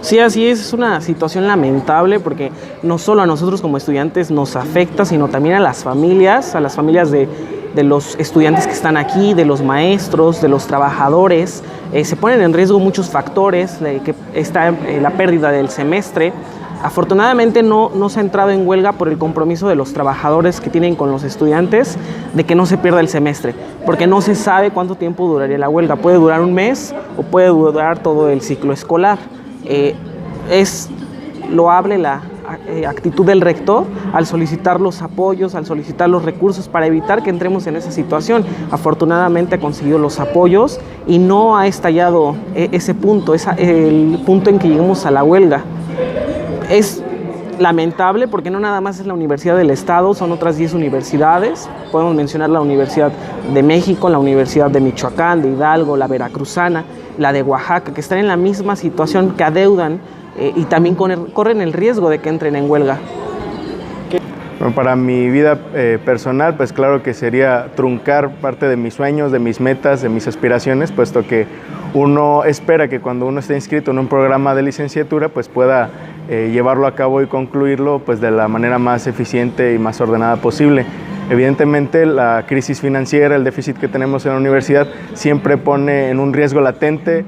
Sí, así es una situación lamentable porque no solo a nosotros como estudiantes nos afecta, sino también a las familias de los estudiantes que están aquí, de los maestros, de los trabajadores. Se ponen en riesgo muchos factores, que está la pérdida del semestre. Afortunadamente no se ha entrado en huelga por el compromiso de los trabajadores que tienen con los estudiantes de que no se pierda el semestre, porque no se sabe cuánto tiempo duraría la huelga. Puede durar un mes o puede durar todo el ciclo escolar. Es loable la actitud del rector al solicitar los apoyos, al solicitar los recursos para evitar que entremos en esa situación. Afortunadamente ha conseguido los apoyos y no ha estallado ese punto, el punto en que lleguemos a la huelga. Es lamentable porque no nada más es la Universidad del Estado, son otras 10 universidades. Podemos mencionar la Universidad de México, la Universidad de Michoacán, de Hidalgo, la Veracruzana, la de Oaxaca, que están en la misma situación, que adeudan y también corren el riesgo de que entren en huelga. Bueno, para mi vida personal, pues claro que sería truncar parte de mis sueños, de mis metas, de mis aspiraciones, puesto que uno espera que cuando uno esté inscrito en un programa de licenciatura, pues pueda llevarlo a cabo y concluirlo pues de la manera más eficiente y más ordenada posible. Evidentemente, la crisis financiera, el déficit que tenemos en la universidad siempre pone en un riesgo latente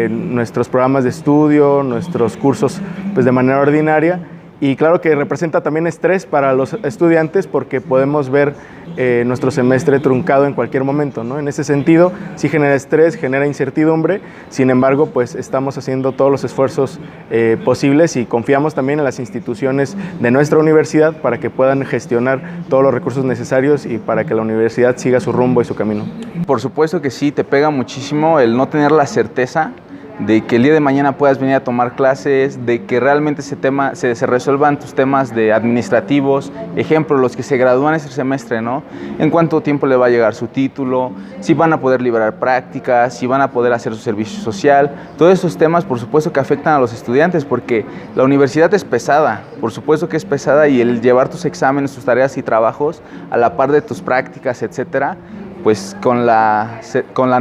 nuestros programas de estudio, nuestros cursos pues de manera ordinaria. Y claro que representa también estrés para los estudiantes porque podemos ver nuestro semestre truncado en cualquier momento, ¿no? En ese sentido, sí genera estrés, genera incertidumbre, sin embargo, pues estamos haciendo todos los esfuerzos posibles y confiamos también en las instituciones de nuestra universidad para que puedan gestionar todos los recursos necesarios y para que la universidad siga su rumbo y su camino. Por supuesto que sí, te pega muchísimo el no tener la certeza de que el día de mañana puedas venir a tomar clases, de que realmente se resuelvan tus temas de administrativos, ejemplo, los que se gradúan este semestre, ¿no? En cuánto tiempo le va a llegar su título, si van a poder liberar prácticas, si van a poder hacer su servicio social. Todos esos temas, por supuesto, que afectan a los estudiantes, porque la universidad es pesada, por supuesto que es pesada, y el llevar tus exámenes, tus tareas y trabajos a la par de tus prácticas, etcétera, pues con la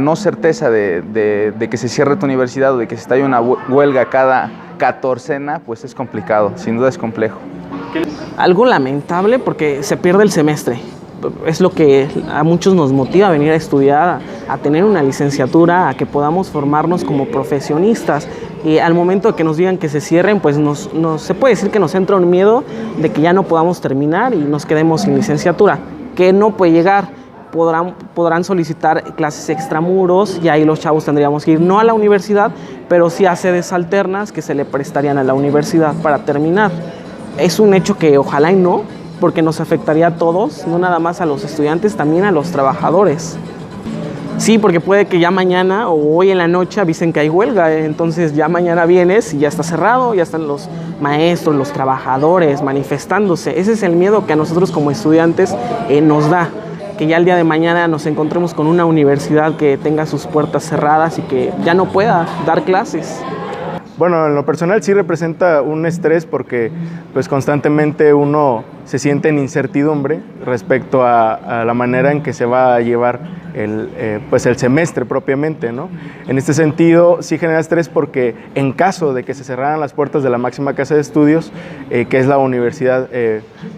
no certeza de que se cierre tu universidad o de que se estalle una huelga cada catorcena, pues es complicado, sin duda es complejo. Algo lamentable porque se pierde el semestre. Es lo que a muchos nos motiva a venir a estudiar, a tener una licenciatura, a que podamos formarnos como profesionistas. Y al momento de que nos digan que se cierren, pues se puede decir que nos entra un miedo de que ya no podamos terminar y nos quedemos sin licenciatura, que no puede llegar. Podrán solicitar clases extramuros y ahí los chavos tendríamos que ir no a la universidad, pero sí a sedes alternas que se le prestarían a la universidad para terminar. Es un hecho que ojalá y no, porque nos afectaría a todos, no nada más a los estudiantes, también a los trabajadores. Sí, porque puede que ya mañana o hoy en la noche avisen que hay huelga, entonces ya mañana vienes y ya está cerrado, ya están los maestros, los trabajadores manifestándose. Ese es el miedo que a nosotros como estudiantes nos da, que ya el día de mañana nos encontremos con una universidad que tenga sus puertas cerradas y que ya no pueda dar clases. Bueno, en lo personal sí representa un estrés porque pues constantemente uno se siente en incertidumbre respecto a la manera en que se va a llevar el semestre propiamente, ¿no? En este sentido sí genera estrés porque en caso de que se cerraran las puertas de la máxima casa de estudios, que es la universidad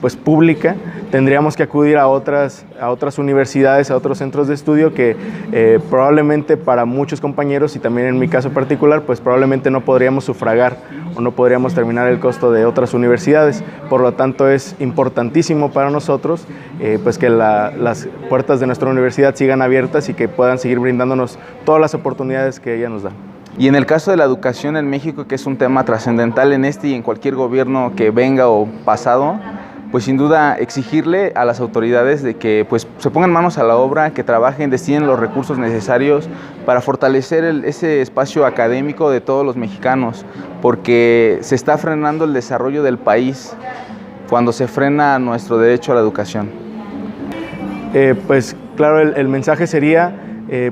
pues pública, tendríamos que acudir a otras universidades, a otros centros de estudio que probablemente para muchos compañeros y también en mi caso particular, pues probablemente no podríamos sufragar o no podríamos terminar el costo de otras universidades. Por lo tanto, es importantísimo para nosotros pues que las puertas de nuestra universidad sigan abiertas y que puedan seguir brindándonos todas las oportunidades que ella nos da. Y en el caso de la educación en México, que es un tema trascendental en este y en cualquier gobierno que venga o pasado, pues sin duda exigirle a las autoridades de que pues se pongan manos a la obra, que trabajen, destinen los recursos necesarios para fortalecer ese espacio académico de todos los mexicanos, porque se está frenando el desarrollo del país cuando se frena nuestro derecho a la educación. Pues claro, el mensaje sería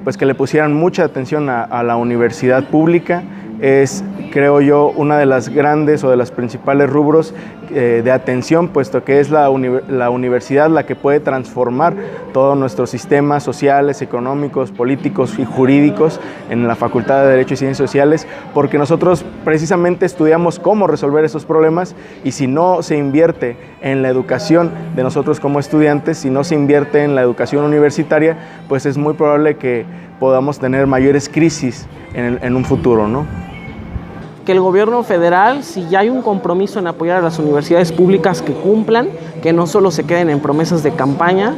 pues que le pusieran mucha atención a la universidad pública, es, creo yo, una de las grandes o de las principales rubros de atención, puesto que es la universidad la que puede transformar todos nuestros sistemas sociales, económicos, políticos y jurídicos en la Facultad de Derecho y Ciencias Sociales, porque nosotros precisamente estudiamos cómo resolver esos problemas, y si no se invierte en la educación de nosotros como estudiantes, si no se invierte en la educación universitaria, pues es muy probable que podamos tener mayores crisis en un futuro, ¿no? Que el gobierno federal, si ya hay un compromiso en apoyar a las universidades públicas, que cumplan, que no solo se queden en promesas de campaña,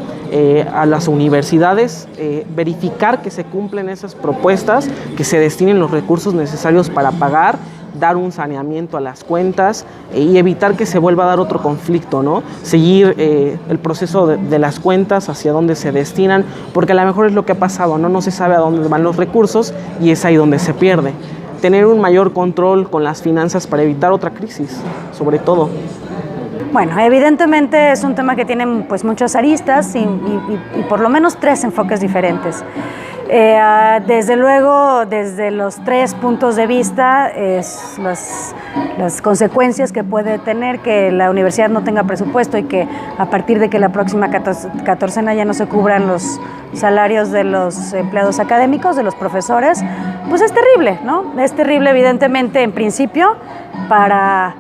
a las universidades, verificar que se cumplen esas propuestas, que se destinen los recursos necesarios para pagar, dar un saneamiento a las cuentas y evitar que se vuelva a dar otro conflicto, ¿no? Seguir el proceso de las cuentas, hacia dónde se destinan, porque a lo mejor es lo que ha pasado, ¿no? No se sabe a dónde van los recursos y es ahí donde se pierde. Tener un mayor control con las finanzas para evitar otra crisis, sobre todo. Bueno, evidentemente es un tema que tiene pues muchas aristas y por lo menos 3 enfoques diferentes. Desde luego, desde los 3 puntos de vista, las consecuencias que puede tener que la universidad no tenga presupuesto y que a partir de que la próxima catorcena ya no se cubran los salarios de los empleados académicos, de los profesores, pues es terrible, ¿no? Es terrible, evidentemente, en principio, para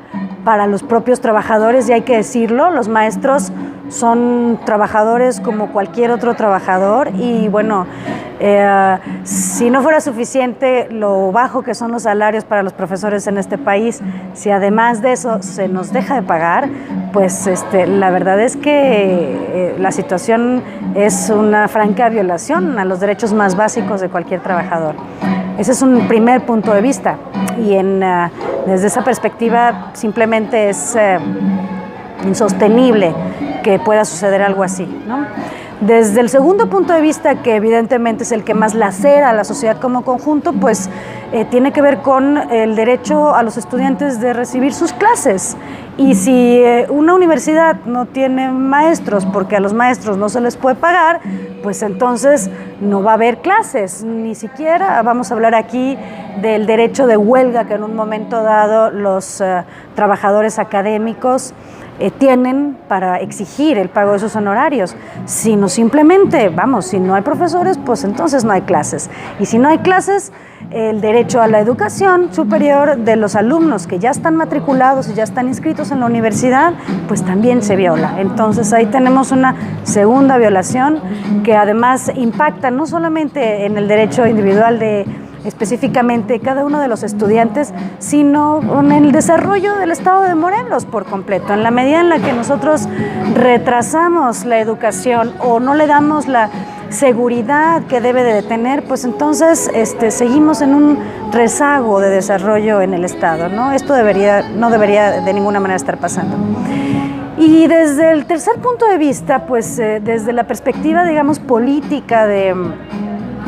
los propios trabajadores, y hay que decirlo, los maestros son trabajadores como cualquier otro trabajador, y bueno, si no fuera suficiente lo bajo que son los salarios para los profesores en este país, si además de eso se nos deja de pagar, pues la verdad es que la situación es una franca violación a los derechos más básicos de cualquier trabajador. Ese es un primer punto de vista, y desde esa perspectiva simplemente es insostenible que pueda suceder algo así, ¿no? Desde el segundo punto de vista, que evidentemente es el que más lacera a la sociedad como conjunto, pues tiene que ver con el derecho a los estudiantes de recibir sus clases. Y si una universidad no tiene maestros porque a los maestros no se les puede pagar, pues entonces no va a haber clases. Ni siquiera vamos a hablar aquí del derecho de huelga que en un momento dado los trabajadores académicos tienen para exigir el pago de sus honorarios, sino simplemente, si no hay profesores, pues entonces no hay clases. Y si no hay clases, el derecho a la educación superior de los alumnos que ya están matriculados y ya están inscritos en la universidad, pues también se viola. Entonces ahí tenemos una segunda violación que además impacta no solamente en el derecho individual de específicamente cada uno de los estudiantes, sino en el desarrollo del estado de Morelos por completo. En la medida en la que nosotros retrasamos la educación o no le damos la seguridad que debe de tener, pues entonces seguimos en un rezago de desarrollo en el estado, ¿no? Esto no debería de ninguna manera estar pasando. Y desde el tercer punto de vista, pues desde la perspectiva, digamos, política de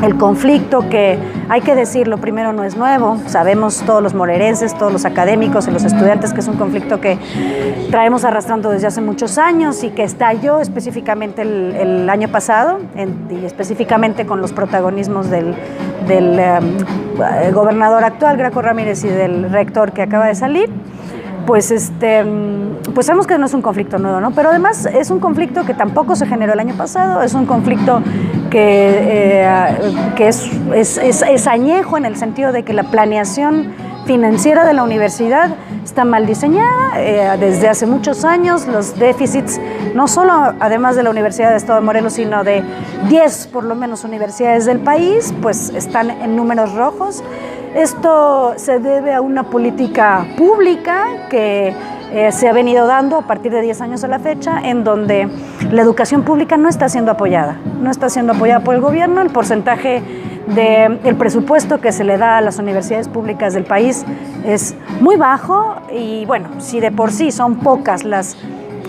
el conflicto, que hay que decirlo, primero no es nuevo, sabemos todos los morerenses, todos los académicos y los estudiantes que es un conflicto que traemos arrastrando desde hace muchos años y que estalló específicamente el año pasado, y específicamente con los protagonismos del gobernador actual, Graco Ramírez, y del rector que acaba de salir. Pues sabemos que no es un conflicto nuevo, ¿no? Pero además es un conflicto que tampoco se generó el año pasado, es un conflicto que es añejo en el sentido de que la planeación financiera de la universidad está mal diseñada desde hace muchos años. Los déficits, no solo además de la Universidad de Estado de Morelos, sino de 10 por lo menos universidades del país, pues están en números rojos. Esto se debe a una política pública que se ha venido dando a partir de 10 años a la fecha, en donde la educación pública no está siendo apoyada por el gobierno. El porcentaje del presupuesto que se le da a las universidades públicas del país es muy bajo, y bueno, si de por sí son pocas las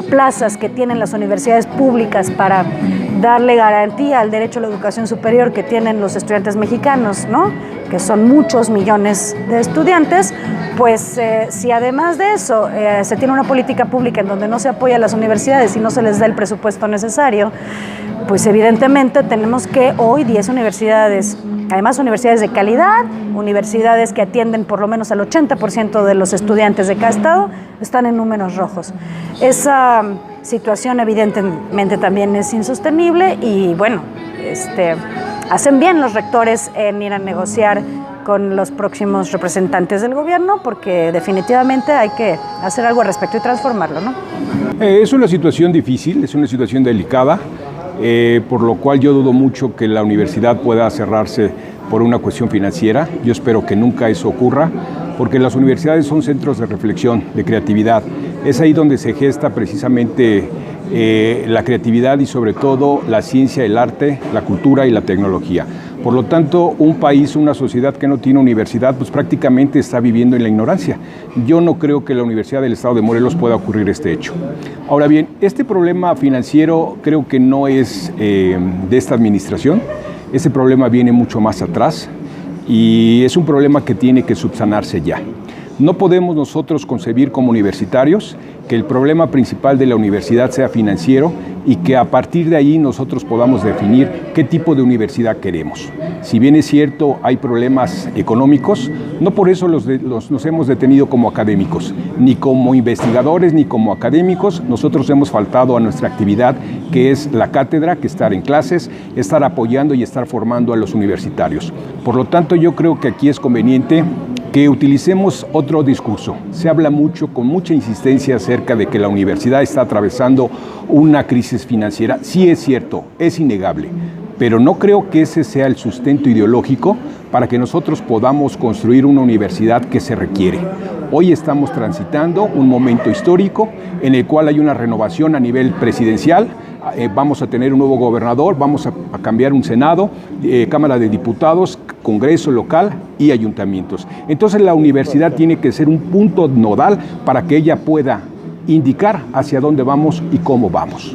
plazas que tienen las universidades públicas para darle garantía al derecho a la educación superior que tienen los estudiantes mexicanos, ¿no?, que son muchos millones de estudiantes, pues si además de eso se tiene una política pública en donde no se apoya a las universidades y no se les da el presupuesto necesario, pues evidentemente tenemos que hoy 10 universidades Además, universidades de calidad, universidades que atienden por lo menos al 80% de los estudiantes de cada estado, están en números rojos. Esa situación evidentemente también es insostenible y bueno, hacen bien los rectores en ir a negociar con los próximos representantes del gobierno, porque definitivamente hay que hacer algo al respecto y transformarlo, ¿no? Es una situación difícil, es una situación delicada, por lo cual yo dudo mucho que la universidad pueda cerrarse por una cuestión financiera. Yo espero que nunca eso ocurra, porque las universidades son centros de reflexión, de creatividad. Es ahí donde se gesta precisamente la creatividad y sobre todo la ciencia, el arte, la cultura y la tecnología. Por lo tanto, un país, una sociedad que no tiene universidad, pues prácticamente está viviendo en la ignorancia. Yo no creo que la Universidad del Estado de Morelos pueda ocurrir este hecho. Ahora bien, este problema financiero creo que no es de esta administración. Ese problema viene mucho más atrás y es un problema que tiene que subsanarse ya. No podemos nosotros concebir como universitarios que el problema principal de la universidad sea financiero y que a partir de ahí nosotros podamos definir qué tipo de universidad queremos. Si bien es cierto, hay problemas económicos, no por eso nos hemos detenido como académicos, ni como investigadores, ni como académicos. Nosotros hemos faltado a nuestra actividad, que es la cátedra, que estar en clases, estar apoyando y estar formando a los universitarios. Por lo tanto, yo creo que aquí es conveniente que utilicemos otro discurso. Se habla mucho, con mucha insistencia, acerca de que la universidad está atravesando una crisis financiera. Sí es cierto, es innegable, pero no creo que ese sea el sustento ideológico para que nosotros podamos construir una universidad que se requiere. Hoy estamos transitando un momento histórico en el cual hay una renovación a nivel presidencial. Vamos a tener un nuevo gobernador, vamos a cambiar un Senado, Cámara de Diputados, Congreso local y ayuntamientos. Entonces la universidad tiene que ser un punto nodal para que ella pueda indicar hacia dónde vamos y cómo vamos.